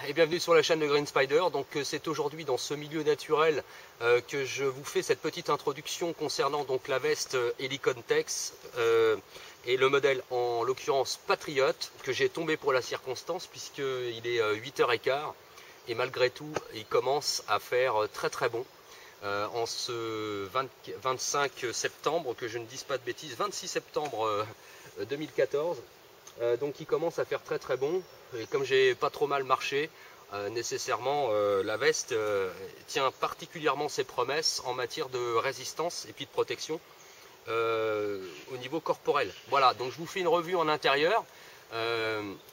et bienvenue sur la chaîne de Green Spider. Donc c'est aujourd'hui dans ce milieu naturel que je vous fais cette petite introduction concernant donc la veste Helicon Tex et le modèle en l'occurrence Patriot que j'ai tombé pour la circonstance puisqu'il est 8h15 et malgré tout il commence à faire très très bon en ce 25 septembre, que je ne dise pas de bêtises, 26 septembre 2014. Donc il commence à faire très très bon et comme j'ai pas trop mal marché, nécessairement la veste tient particulièrement ses promesses en matière de résistance et puis de protection au niveau corporel. Voilà, donc je vous fais une revue en intérieur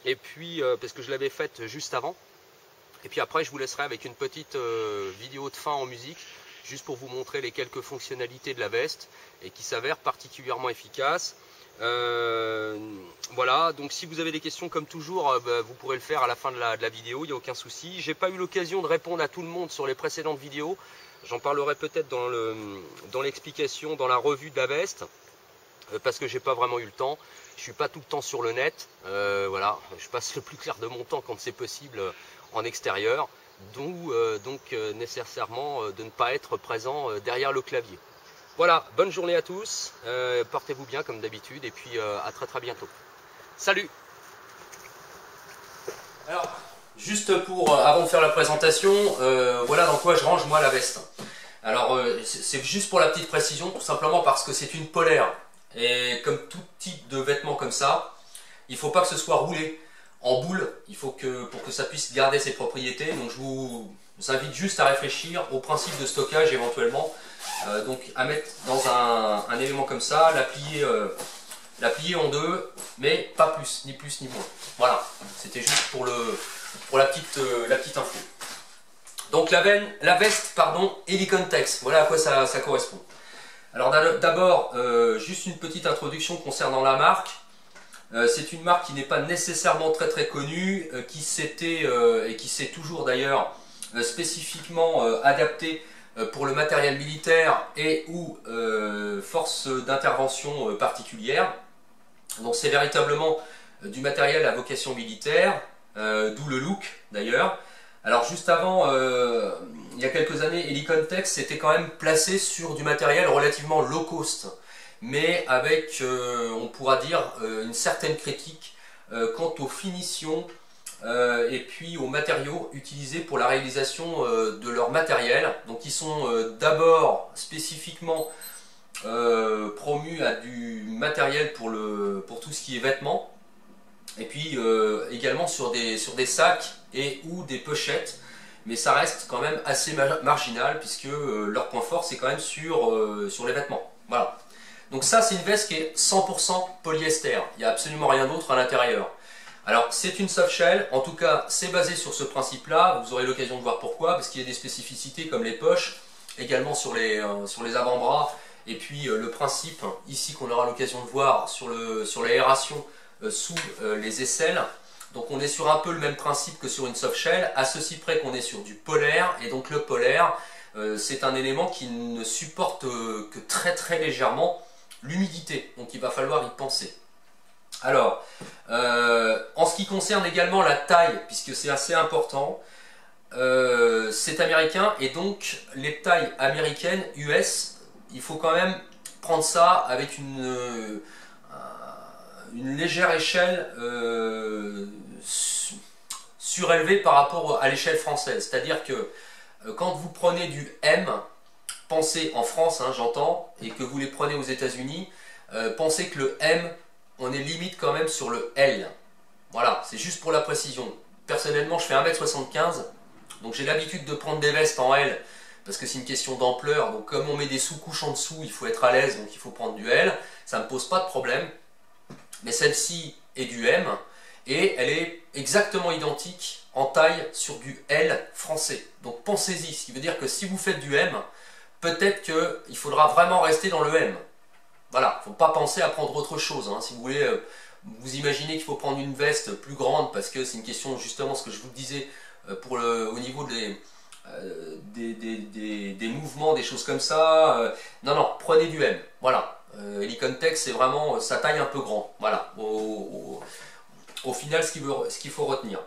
et puis parce que je l'avais faite juste avant, et puis après je vous laisserai avec une petite vidéo de fin en musique juste pour vous montrer les quelques fonctionnalités de la veste et qui s'avèrent particulièrement efficaces. Voilà, donc si vous avez des questions comme toujours, vous pourrez le faire à la fin de la vidéo, il n'y a aucun souci. J'ai pas eu l'occasion de répondre à tout le monde sur les précédentes vidéos, j'en parlerai peut-être dans l'explication, dans la revue de la veste, parce que j'ai pas vraiment eu le temps, je suis pas tout le temps sur le net, voilà, je passe le plus clair de mon temps quand c'est possible en extérieur, donc nécessairement de ne pas être présent derrière le clavier. Voilà, bonne journée à tous, portez-vous bien comme d'habitude et puis à très très bientôt. Salut! Alors, juste pour, avant de faire la présentation, voilà dans quoi je range moi la veste. Alors, c'est juste pour la petite précision, tout simplement parce que c'est une polaire. Et comme tout type de vêtements comme ça, il ne faut pas que ce soit roulé en boule, il faut que pour que ça puisse garder ses propriétés. Donc je vous invite juste à réfléchir au principe de stockage éventuellement. Donc à mettre dans un élément comme ça, la plier en deux, mais pas plus ni moins. Voilà, c'était juste pour la petite info. Donc la veste, pardon, Helicon Tex, voilà à quoi ça correspond. Alors d'abord, juste une petite introduction concernant la marque. C'est une marque qui n'est pas nécessairement très connue, qui s'était et qui s'est toujours d'ailleurs spécifiquement adaptée pour le matériel militaire et ou forces d'intervention particulières. Donc c'est véritablement du matériel à vocation militaire, d'où le look d'ailleurs. Alors juste avant, il y a quelques années, Helicon Tex s'était quand même placé sur du matériel relativement low cost, mais avec, on pourra dire, une certaine critique quant aux finitions et puis aux matériaux utilisés pour la réalisation de leur matériel. Donc ils sont d'abord spécifiquement promus à du matériel pour tout ce qui est vêtements, et puis également sur des sacs et ou des pochettes, mais ça reste quand même assez marginal puisque leur point fort c'est quand même sur les vêtements. Voilà. Donc ça c'est une veste qui est 100% polyester, il n'y a absolument rien d'autre à l'intérieur. Alors c'est une soft shell, en tout cas c'est basé sur ce principe là, vous aurez l'occasion de voir pourquoi, parce qu'il y a des spécificités comme les poches, également sur les avant-bras, et puis le principe ici qu'on aura l'occasion de voir sur l'aération sous les aisselles. Donc on est sur un peu le même principe que sur une soft shell, à ceci près qu'on est sur du polaire, et donc le polaire c'est un élément qui ne supporte que très légèrement l'humidité, donc il va falloir y penser. Alors, en ce qui concerne également la taille, puisque c'est assez important, c'est américain, et donc les tailles américaines, US, il faut quand même prendre ça avec une légère échelle surélevée par rapport à l'échelle française. C'est-à-dire que quand vous prenez du M, pensez en France, hein, j'entends, et que vous les prenez aux États-Unis, pensez que le M, on est limite quand même sur le L. Voilà, c'est juste pour la précision. Personnellement, je fais 1m75, donc j'ai l'habitude de prendre des vestes en L, parce que c'est une question d'ampleur. Donc comme on met des sous-couches en dessous, il faut être à l'aise, donc il faut prendre du L. Ça ne me pose pas de problème. Mais celle-ci est du M, et elle est exactement identique en taille sur du L français. Donc pensez-y, ce qui veut dire que si vous faites du M, peut-être qu'il faudra vraiment rester dans le M. Voilà, il ne faut pas penser à prendre autre chose. Hein. Si vous voulez, vous imaginez qu'il faut prendre une veste plus grande, parce que c'est une question, justement, ce que je vous disais, au niveau des mouvements, des choses comme ça. Non, prenez du M. Voilà. Helicon Tex, c'est vraiment sa taille un peu grand. Voilà. Au final, ce qu'il faut retenir.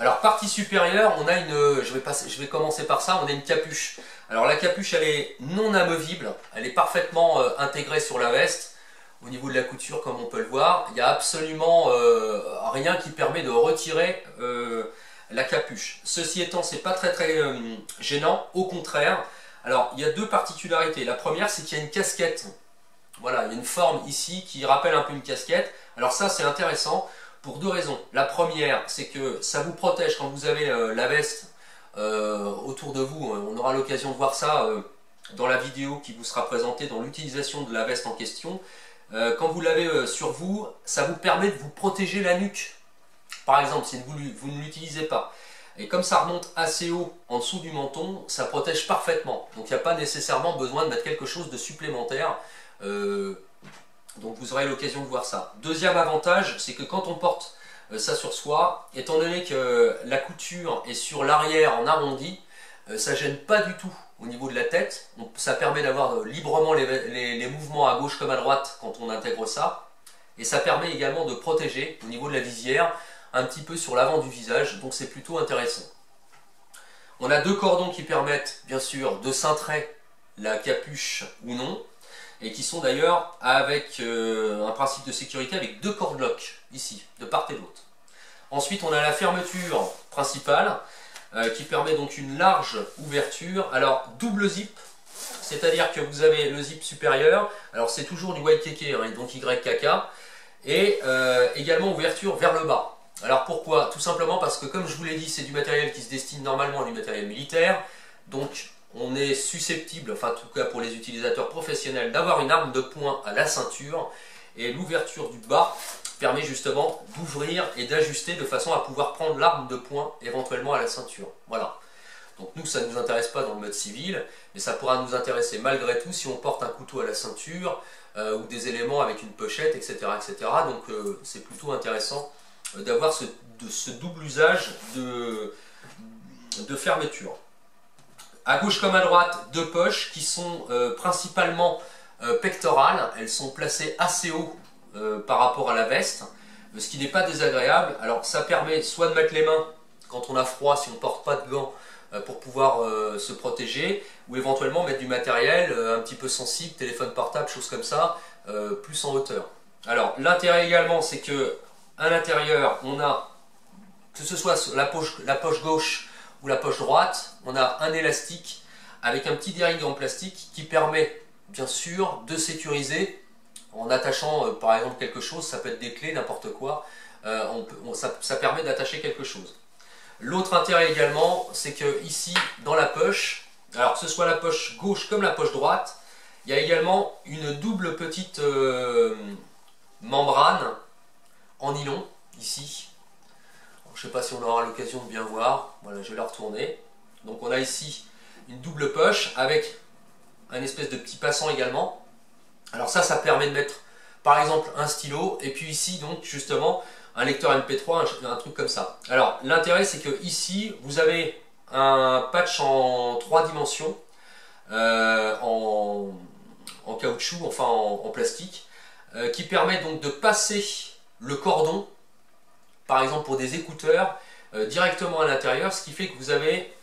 Alors partie supérieure, on a une, je vais commencer par ça, on a une capuche. Alors la capuche, elle est non amovible, elle est parfaitement intégrée sur la veste. Au niveau de la couture, comme on peut le voir, il n'y a absolument rien qui permet de retirer la capuche. Ceci étant, c'est pas très gênant, au contraire. Alors il y a deux particularités. La première, c'est qu'il y a une casquette. Voilà, il y a une forme ici qui rappelle un peu une casquette. Alors ça, c'est intéressant pour deux raisons. La première, c'est que ça vous protège quand vous avez la veste autour de vous. On aura l'occasion de voir ça dans la vidéo qui vous sera présentée dans l'utilisation de la veste en question. Quand vous l'avez sur vous, ça vous permet de vous protéger la nuque. Par exemple, si vous ne l'utilisez pas. Et comme ça remonte assez haut en dessous du menton, ça protège parfaitement. Donc il n'y a pas nécessairement besoin de mettre quelque chose de supplémentaire. Donc vous aurez l'occasion de voir ça. Deuxième avantage, c'est que quand on porte ça sur soi, étant donné que la couture est sur l'arrière en arrondi, ça gêne pas du tout au niveau de la tête. Ça permet d'avoir librement les mouvements à gauche comme à droite quand on intègre ça. Et ça permet également de protéger au niveau de la visière un petit peu sur l'avant du visage, donc c'est plutôt intéressant. On a deux cordons qui permettent bien sûr de cintrer la capuche ou non, et qui sont d'ailleurs avec un principe de sécurité avec deux cord lock ici, de part et d'autre. Ensuite on a la fermeture principale qui permet donc une large ouverture. Alors double zip, c'est-à-dire que vous avez le zip supérieur, alors c'est toujours du YKK, hein, donc YKK, et également ouverture vers le bas. Alors pourquoi? Tout simplement parce que comme je vous l'ai dit, c'est du matériel qui se destine normalement à du matériel militaire, donc on est susceptible, enfin en tout cas pour les utilisateurs professionnels, d'avoir une arme de poing à la ceinture, et l'ouverture du bas permet justement d'ouvrir et d'ajuster de façon à pouvoir prendre l'arme de poing éventuellement à la ceinture. Voilà. Donc nous, ça ne nous intéresse pas dans le mode civil, mais ça pourra nous intéresser malgré tout si on porte un couteau à la ceinture ou des éléments avec une pochette, etc. etc. Donc c'est plutôt intéressant d'avoir ce double usage de fermeture. À gauche comme à droite, deux poches qui sont principalement pectorales. Elles sont placées assez haut par rapport à la veste, ce qui n'est pas désagréable. Alors ça permet soit de mettre les mains quand on a froid, si on ne porte pas de gants, pour pouvoir se protéger, ou éventuellement mettre du matériel un petit peu sensible, téléphone portable, choses comme ça, plus en hauteur. Alors l'intérêt également, c'est que à l'intérieur, on a, que ce soit la poche gauche ou la poche droite, on a un élastique avec un petit dérigue en plastique qui permet bien sûr de sécuriser en attachant par exemple quelque chose, ça peut être des clés, n'importe quoi, ça permet d'attacher quelque chose. L'autre intérêt également, c'est que ici dans la poche, alors que ce soit la poche gauche comme la poche droite, il y a également une double petite membrane en nylon, ici. Alors, je ne sais pas si on aura l'occasion de bien voir. Voilà, je vais la retourner. Donc on a ici une double poche avec un espèce de petit passant également. Alors ça permet de mettre par exemple un stylo, et puis ici donc justement un lecteur MP3, un truc comme ça. Alors l'intérêt, c'est que ici vous avez un patch en 3 dimensions, en caoutchouc, enfin en plastique, qui permet donc de passer le cordon, par exemple pour des écouteurs, directement à l'intérieur, ce qui fait que vous avez,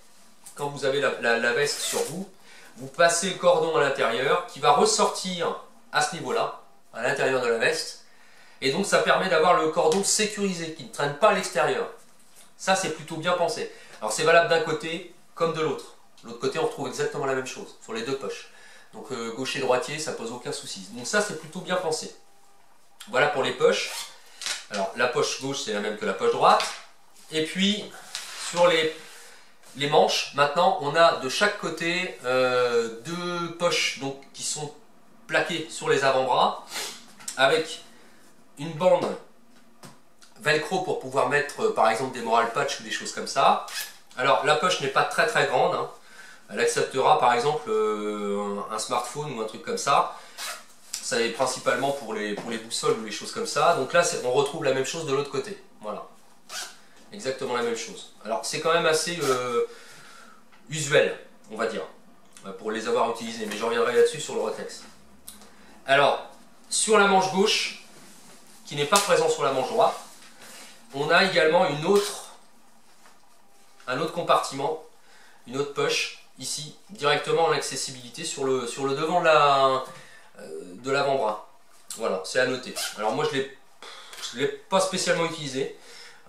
quand vous avez la veste sur vous, vous passez le cordon à l'intérieur qui va ressortir à ce niveau-là, à l'intérieur de la veste, et donc ça permet d'avoir le cordon sécurisé, qui ne traîne pas à l'extérieur. Ça, c'est plutôt bien pensé. Alors c'est valable d'un côté comme de l'autre. De l'autre côté, on retrouve exactement la même chose, sur les deux poches. Donc gaucher, droitier, ça pose aucun souci. Donc ça, c'est plutôt bien pensé. Voilà pour les poches. Alors la poche gauche, c'est la même que la poche droite. Et puis, sur les manches, maintenant, on a de chaque côté deux poches donc, qui sont plaquées sur les avant-bras, avec une bande velcro pour pouvoir mettre par exemple des moral patch ou des choses comme ça. Alors la poche n'est pas très grande, hein. Elle acceptera par exemple un smartphone ou un truc comme ça. Ça est principalement pour les boussoles ou les choses comme ça. Donc là on retrouve la même chose de l'autre côté. Voilà. Exactement la même chose. Alors c'est quand même assez usuel, on va dire, pour les avoir utilisés, mais je reviendrai là-dessus sur le Rotex. Alors, sur la manche gauche, qui n'est pas présent sur la manche droite, on a également une autre un autre compartiment, une autre poche, ici, directement en accessibilité sur le devant de l'avant-bras. Voilà, c'est à noter. Alors moi je ne l'ai pas spécialement utilisé,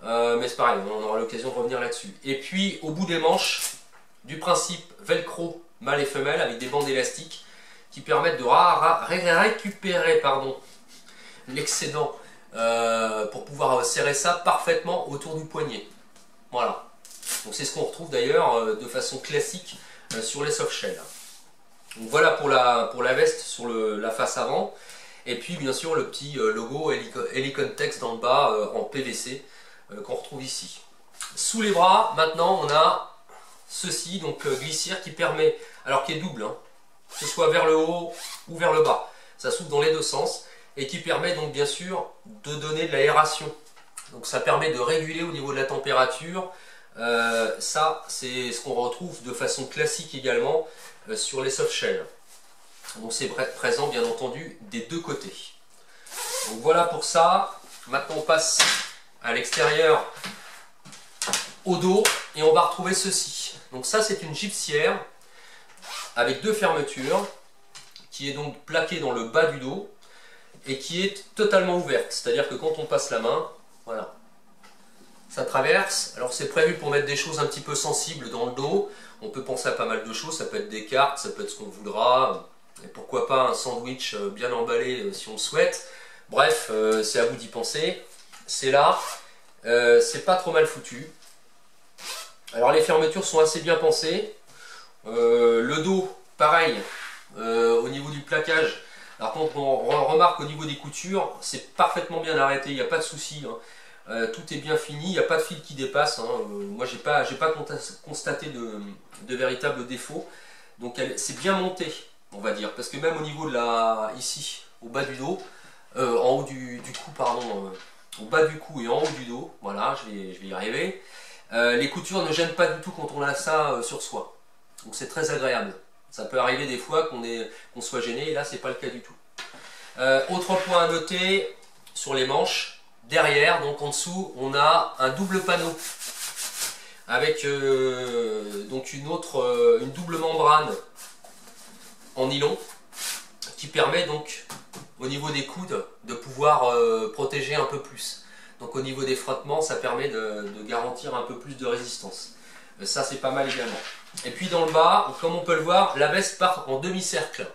mais c'est pareil, on aura l'occasion de revenir là-dessus. Et puis au bout des manches, du principe velcro mâle et femelle avec des bandes élastiques qui permettent de récupérer l'excédent pour pouvoir serrer ça parfaitement autour du poignet. Voilà. Donc c'est ce qu'on retrouve d'ailleurs de façon classique sur les soft shells. Donc voilà pour la veste sur la face avant. Et puis bien sûr le petit logo Helicontex dans le bas en PVC qu'on retrouve ici. Sous les bras, maintenant on a ceci, donc glissière qui permet, alors qui est double, hein, que ce soit vers le haut ou vers le bas. Ça s'ouvre dans les deux sens et qui permet donc bien sûr de donner de l'aération. Donc ça permet de réguler au niveau de la température. Ça c'est ce qu'on retrouve de façon classique également sur les soft shells. Donc c'est présent bien entendu des deux côtés. Donc voilà pour ça. Maintenant on passe à l'extérieur, au dos, et on va retrouver ceci. Donc ça c'est une gipsière avec deux fermetures qui est donc plaquée dans le bas du dos et qui est totalement ouverte. C'est-à-dire que quand on passe la main, voilà, ça traverse. Alors c'est prévu pour mettre des choses un petit peu sensibles dans le dos. On peut penser à pas mal de choses, ça peut être des cartes, ça peut être ce qu'on voudra. Et pourquoi pas un sandwich bien emballé si on le souhaite. Bref, c'est à vous d'y penser. C'est là, c'est pas trop mal foutu. Alors les fermetures sont assez bien pensées. Le dos, pareil, au niveau du plaquage. Alors quand on remarque au niveau des coutures, c'est parfaitement bien arrêté, il n'y a pas de souci. Hein. Tout est bien fini, il n'y a pas de fil qui dépasse. Hein. Moi j'ai pas constaté de véritable défaut. Donc c'est bien monté, on va dire. Parce que même au niveau de ici, au bas du dos, en haut du cou, pardon, au bas du cou et en haut du dos, voilà, je vais y arriver. Les coutures ne gênent pas du tout quand on a ça sur soi. Donc c'est très agréable. Ça peut arriver des fois qu'on soit gêné, et là c'est pas le cas du tout. Autre point à noter sur les manches, derrière, donc en dessous, on a un double panneau avec donc une double membrane en nylon qui permet donc au niveau des coudes de pouvoir protéger un peu plus. Donc au niveau des frottements, ça permet de garantir un peu plus de résistance. Ça c'est pas mal également. Et puis dans le bas, comme on peut le voir, la veste part en demi-cercle.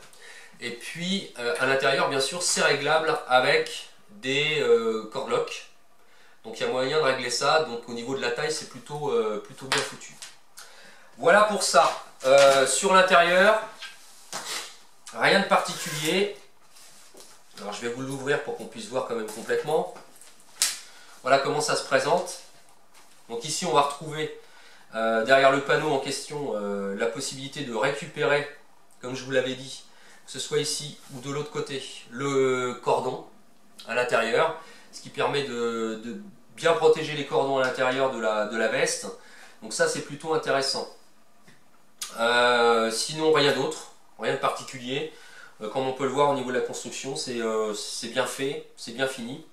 Et puis à l'intérieur, bien sûr, c'est réglable avec des cordlocks. Donc il y a moyen de régler ça. Donc au niveau de la taille, c'est plutôt bien foutu. Voilà pour ça. Sur l'intérieur, rien de particulier. Alors je vais vous l'ouvrir pour qu'on puisse voir quand même complètement. Voilà comment ça se présente. Donc ici on va retrouver derrière le panneau en question la possibilité de récupérer, comme je vous l'avais dit, que ce soit ici ou de l'autre côté, le cordon à l'intérieur, ce qui permet de bien protéger les cordons à l'intérieur de la veste. Donc ça c'est plutôt intéressant. Sinon rien d'autre, rien de particulier. Comme on peut le voir au niveau de la construction, c'est bien fait, c'est bien fini.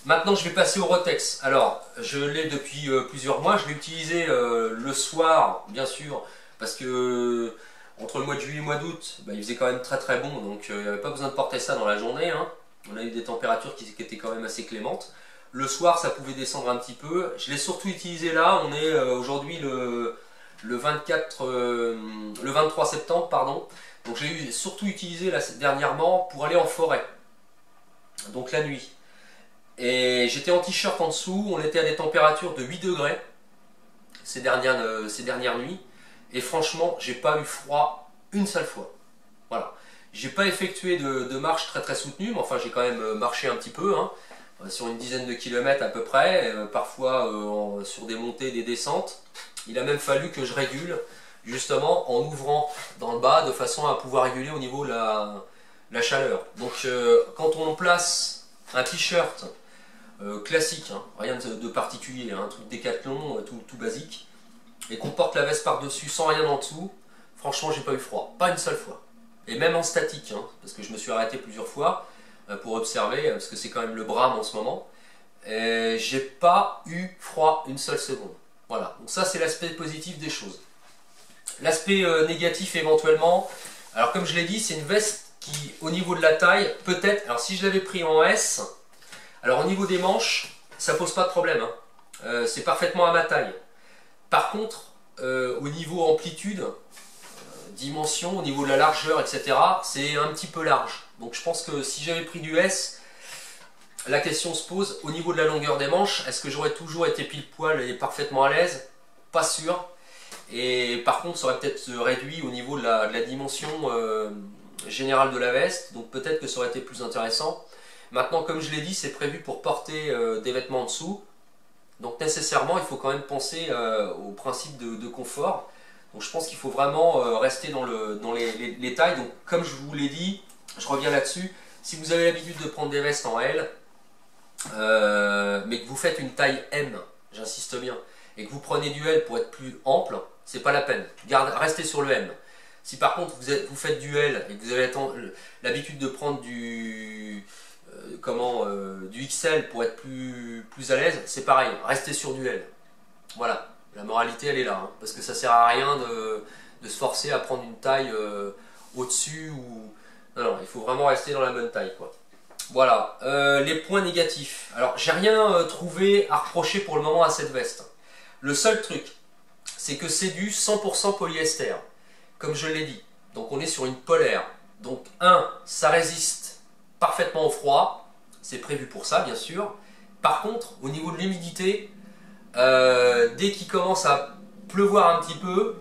Maintenant je vais passer au Rotex. Alors je l'ai depuis plusieurs mois, je l'ai utilisé le soir bien sûr, parce que entre le mois de juillet et le mois d'août, il faisait quand même très bon, donc il n'y avait pas besoin de porter ça dans la journée. Hein. On a eu des températures qui étaient quand même assez clémentes. Le soir ça pouvait descendre un petit peu. Je l'ai surtout utilisé là, on est aujourd'hui le 23 septembre, pardon. Donc j'ai surtout utilisé là, dernièrement pour aller en forêt, donc la nuit. Et j'étais en t-shirt en dessous, on était à des températures de 8 degrés ces dernières nuits. Et franchement, j'ai pas eu froid une seule fois. Voilà. J'ai pas effectué de marche très soutenue, mais enfin j'ai quand même marché un petit peu, hein, sur une dizaine de kilomètres à peu près, parfois sur des montées, des descentes. Il a même fallu que je régule, justement en ouvrant dans le bas, de façon à pouvoir réguler au niveau de la chaleur. Donc quand on place un t-shirt classique, hein, rien de particulier, un truc Décathlon, tout basique, et qu'on porte la veste par-dessus sans rien en dessous, franchement j'ai pas eu froid, pas une seule fois. Et même en statique, hein, parce que je me suis arrêté plusieurs fois pour observer, parce que c'est quand même le Brame en ce moment, et j'ai pas eu froid une seule seconde. Voilà, donc ça c'est l'aspect positif des choses. L'aspect négatif éventuellement, alors comme je l'ai dit, c'est une veste qui au niveau de la taille, peut-être, alors si je l'avais pris en S, alors au niveau des manches, ça pose pas de problème, hein. C'est parfaitement à ma taille. Par contre, au niveau amplitude, dimension, au niveau de la largeur, etc., c'est un petit peu large. Donc je pense que si j'avais pris du S, la question se pose au niveau de la longueur des manches, est-ce que j'aurais toujours été pile poil et parfaitement à l'aise? Pas sûr. Et par contre, ça aurait peut-être réduit au niveau de la dimension générale de la veste, donc peut-être que ça aurait été plus intéressant. Maintenant, comme je l'ai dit, c'est prévu pour porter des vêtements en dessous. Donc nécessairement, il faut quand même penser au principe de confort. Donc je pense qu'il faut vraiment rester dans les tailles. Donc comme je vous l'ai dit, je reviens là-dessus. Si vous avez l'habitude de prendre des vestes en L, mais que vous faites une taille M, j'insiste bien, et que vous prenez du L pour être plus ample, c'est pas la peine. Restez sur le M. Si par contre vous faites du L et que vous avez l'habitude de prendre du XL pour être plus à l'aise, c'est pareil, restez sur du L. Voilà, la moralité elle est là, hein, parce que ça sert à rien de se forcer à prendre une taille au-dessus ou... Non, il faut vraiment rester dans la bonne taille, quoi. Voilà, les points négatifs. Alors, j'ai rien trouvé à reprocher pour le moment à cette veste. Le seul truc, c'est que c'est du 100% polyester, comme je l'ai dit. Donc, on est sur une polaire. Donc, ça résiste parfaitement au froid. C'est prévu pour ça, bien sûr. Par contre, au niveau de l'humidité, dès qu'il commence à pleuvoir un petit peu,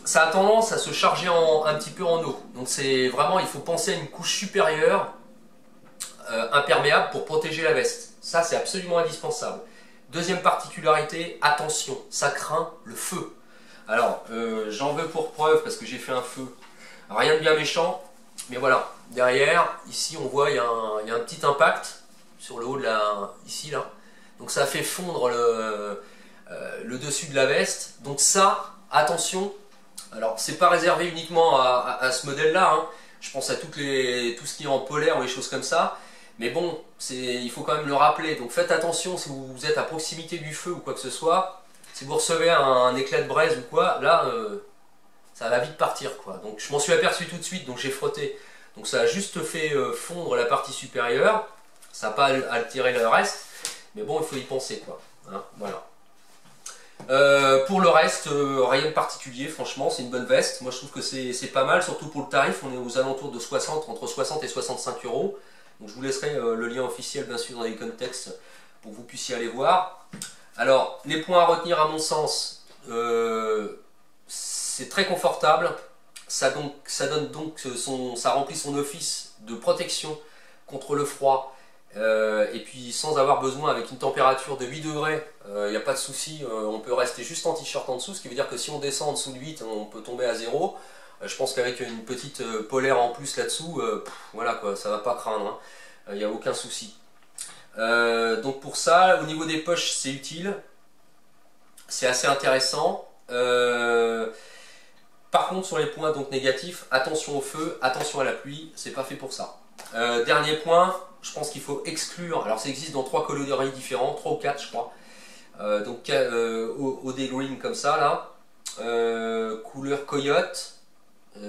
ça a tendance à se charger un petit peu en eau. Donc c'est vraiment, il faut penser à une couche supérieure imperméable pour protéger la veste. Ça c'est absolument indispensable. Deuxième particularité, attention, ça craint le feu. Alors j'en veux pour preuve parce que j'ai fait un feu. Rien de bien méchant, mais voilà. Derrière, ici on voit il y a un petit impact sur le haut de ici là. Donc ça fait fondre le dessus de la veste. Donc ça, attention. Alors, c'est pas réservé uniquement à ce modèle-là, hein. Je pense à tout ce qui est en polaire ou les choses comme ça. Mais bon, il faut quand même le rappeler. Donc faites attention si vous êtes à proximité du feu ou quoi que ce soit. Si vous recevez un éclat de braise ou quoi, là, ça va vite partir, quoi. Donc je m'en suis aperçu tout de suite, donc j'ai frotté. Donc ça a juste fait fondre la partie supérieure. Ça n'a pas altéré le reste. Mais bon, il faut y penser, quoi. Hein, voilà. Pour le reste, rien de particulier, franchement, c'est une bonne veste. Moi je trouve que c'est pas mal, surtout pour le tarif. On est aux alentours de entre 60 et 65 euros. Donc je vous laisserai le lien officiel bien sûr dans les contextes pour que vous puissiez aller voir. Alors, les points à retenir à mon sens, c'est très confortable. Ça remplit son office de protection contre le froid. Et puis sans avoir besoin, avec une température de 8 degrés, il n'y a pas de souci, on peut rester juste en t-shirt en dessous, ce qui veut dire que si on descend en dessous de 8, on peut tomber à 0. Je pense qu'avec une petite polaire en plus là-dessous, voilà quoi, ça va pas craindre, hein. Il n'y a aucun souci. Donc pour ça, au niveau des poches, c'est utile, c'est assez intéressant. Par contre, sur les points donc négatifs, attention au feu, attention à la pluie, c'est pas fait pour ça. Dernier point, je pense qu'il faut exclure, alors ça existe dans 3 coloris différents, 3 ou 4 je crois, donc OD Green comme ça là, couleur coyote,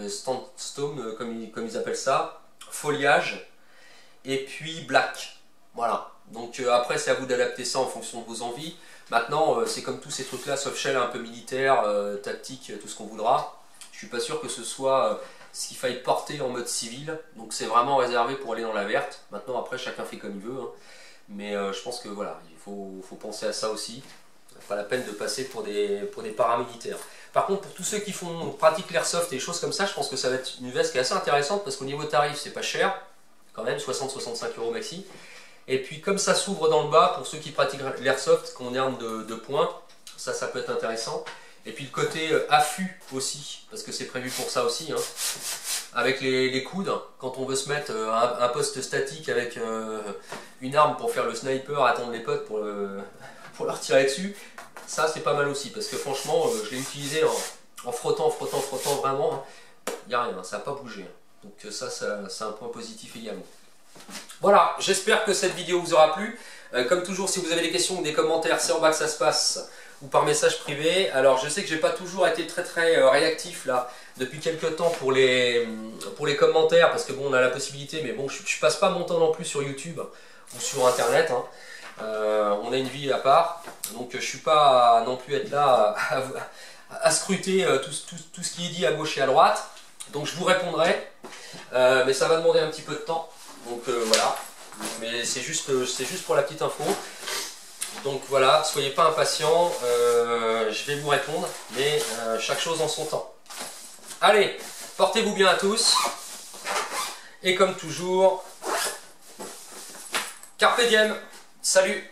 sandstone comme ils appellent ça, foliage, et puis black, voilà. Donc après c'est à vous d'adapter ça en fonction de vos envies. Maintenant c'est comme tous ces trucs là, soft shell un peu militaire, tactique, tout ce qu'on voudra. Je suis pas sûr que ce soit ce qu'il faille porter en mode civil, donc c'est vraiment réservé pour aller dans la verte. Maintenant après chacun fait comme il veut, hein. Mais je pense que voilà, il faut penser à ça aussi. Pas la peine de passer pour des paramilitaires. Par contre pour tous ceux qui pratiquent l'airsoft et des choses comme ça, je pense que ça va être une veste qui est assez intéressante parce qu'au niveau tarif c'est pas cher, quand même 60-65 euros maxi. Et puis comme ça s'ouvre dans le bas, pour ceux qui pratiquent l'airsoft, qu'on est arme de poing, ça peut être intéressant. Et puis le côté affût aussi, parce que c'est prévu pour ça aussi, hein. Avec les coudes, quand on veut se mettre un poste statique avec une arme pour faire le sniper, attendre les potes pour leur tirer dessus, ça c'est pas mal aussi, parce que franchement je l'ai utilisé en frottant vraiment, il n'y a rien, ça n'a pas bougé. Donc ça c'est un point positif également. Voilà, j'espère que cette vidéo vous aura plu. Comme toujours, si vous avez des questions ou des commentaires, c'est en bas que ça se passe. ou par message privé. Alors je sais que j'ai pas toujours été très réactif là depuis quelques temps pour les commentaires, parce que bon, on a la possibilité, mais bon, je passe pas mon temps non plus sur YouTube ou sur internet, hein. On a une vie à part, donc je suis pas non plus être là à scruter tout ce qui est dit à gauche et à droite. Donc je vous répondrai, mais ça va demander un petit peu de temps, donc voilà. Mais c'est juste pour la petite info. Donc voilà, soyez pas impatients, je vais vous répondre, mais chaque chose en son temps. Allez, portez-vous bien à tous, et comme toujours, carpe diem, salut!